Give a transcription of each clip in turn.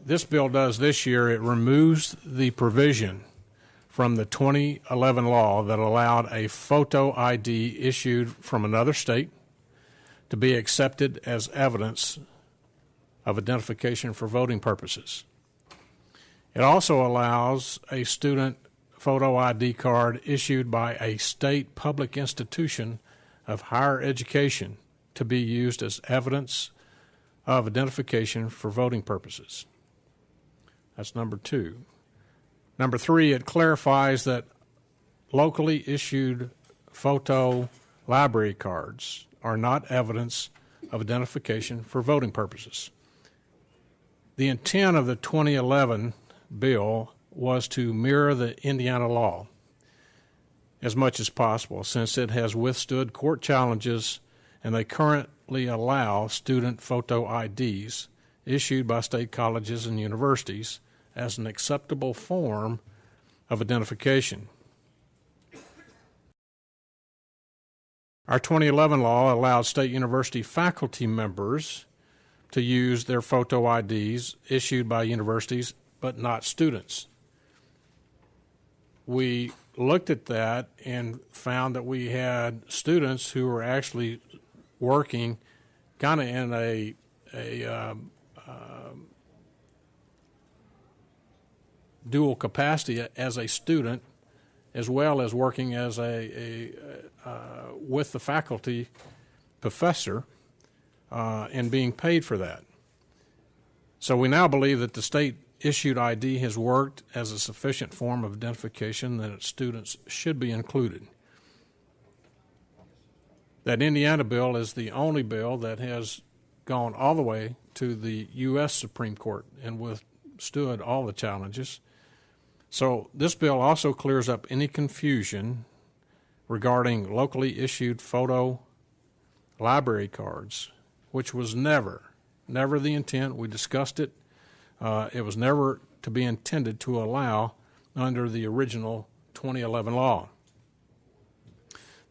this bill does this year, it removes the provision from the 2011 law that allowed a photo ID issued from another state to be accepted as evidence of identification for voting purposes. It also allows a student photo ID card issued by a state public institution of higher education to be used as evidence of identification for voting purposes. That's number 2. Number 3, it clarifies that locally issued photo library cards are not evidence of identification for voting purposes. The intent of the 2011 bill was to mirror the Indiana law as much as possible, since it has withstood court challenges and they currently allow student photo IDs issued by state colleges and universities as an acceptable form of identification. Our 2011 law allowed state university faculty members to use their photo IDs issued by universities, but not students. We looked at that and found that we had students who were actually working kind of in a dual capacity as a student, as well as working as with the faculty professor and being paid for that. So we now believe that the state issued ID has worked as a sufficient form of identification that its students should be included. That Indiana bill is the only bill that has gone all the way to the U.S. Supreme Court and withstood all the challenges. So this bill also clears up any confusion regarding locally issued photo library cards, which was never the intent. We discussed it. It was never to be intended to allow under the original 2011 law.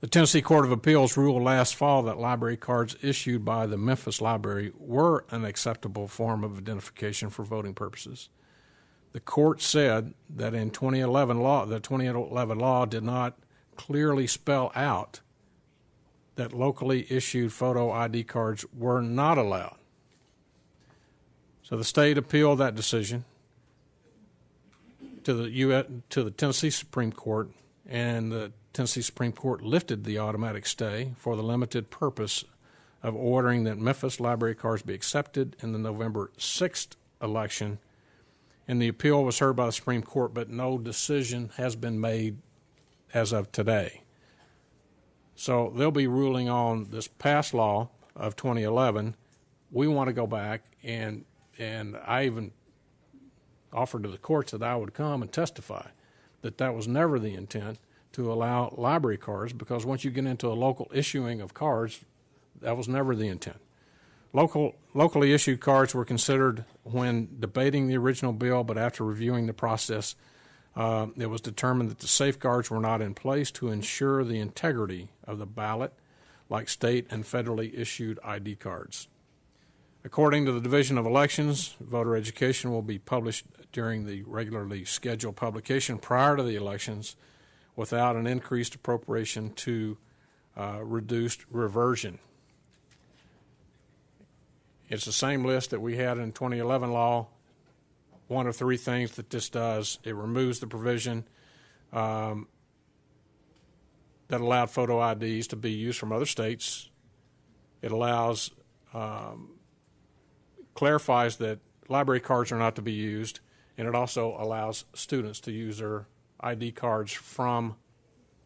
The Tennessee Court of Appeals ruled last fall that library cards issued by the Memphis Library were an acceptable form of identification for voting purposes. The court said that in the 2011 law did not clearly spell out that locally issued photo ID cards were not allowed. So the state appealed that decision to the Tennessee Supreme Court, and the Tennessee Supreme Court lifted the automatic stay for the limited purpose of ordering that Memphis library cards be accepted in the November 6th election. And the appeal was heard by the Supreme Court, but no decision has been made as of today. So they'll be ruling on this past law of 2011. We want to go back, and I even offered to the courts that I would come and testify that was never the intent to allow library cards, because once you get into a local issuing of cards, that was never the intent. Locally issued cards were considered when debating the original bill, but after reviewing the process, it was determined that the safeguards were not in place to ensure the integrity of the ballot, like state and federally issued ID cards. According to the Division of Elections, voter education will be published during the regularly scheduled publication prior to the elections without an increased appropriation to reduced reversion. It's the same list that we had in 2011 law. One of 3 things that this does: it removes the provision that allowed photo IDs to be used from other states. It allows, clarifies that library cards are not to be used, and it also allows students to use their ID cards from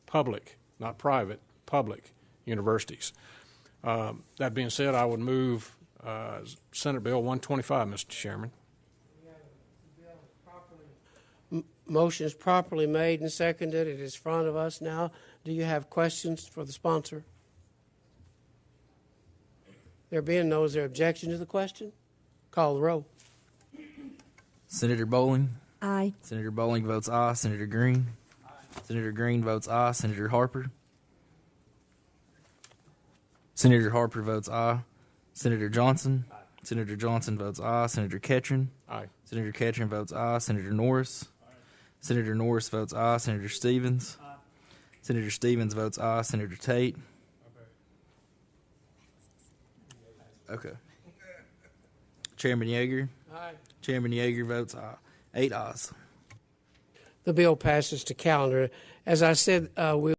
public, not private, public universities. That being said, I would move Senate Bill 125, Mr. Chairman. Motion is properly made and seconded. It is in front of us now. Do you have questions for the sponsor? There being no, is there objection to the question? Call the roll. Senator Bowling? Aye. Senator Bowling votes aye. Senator Green? Aye. Senator Green votes aye. Senator Harper? Senator Harper votes aye. Senator Johnson? Aye. Senator Johnson votes aye. Senator Ketron. Aye. Senator Ketron votes aye. Senator Norris. Senator Norris votes aye. Senator Stevens. Senator Stevens votes aye. Senator Tate. Okay. Chairman Yeager. Aye. Chairman Yeager votes aye. 8 ayes. The bill passes to calendar. As I said, we